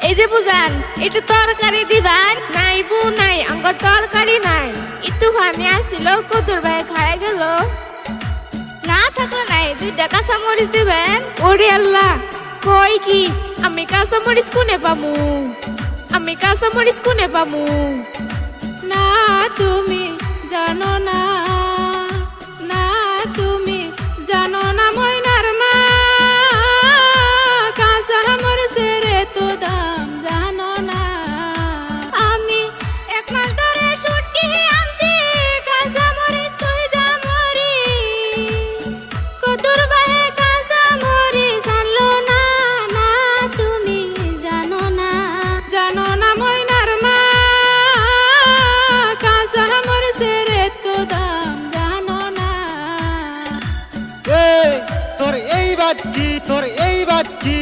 এই যে বুঝান একটু তরকারি দিবান। নাই বউ নাই, আমার তরকারি নাই। একটুখানি আসছিল কদুর ভাই খায় গেল। না থাকলে নাই, 2টা কাঁচামরিচ দিবেন। ওরে আল্লাহ, কই কি আমি কাঁচামরিচ কোনে পামু? আমি কাঁচামরিচ কোনে পামু? না তুমি জানো না, না তুমি জানো না ময়নার মা, কাঁচামরিচের এত দাম জানো না। আমি 1 মাস ধরে শুটকি আনছি, কাঁচামরিচ কই জামরি, কদুর বাহে কাঁচামরিচ আনলো না। না তুমি জানো না, জানো না ময়নার মা, কাঁচামরিচের এত দাম জানো না। তোর এই বাদ কি, তোর এই বাদ কি?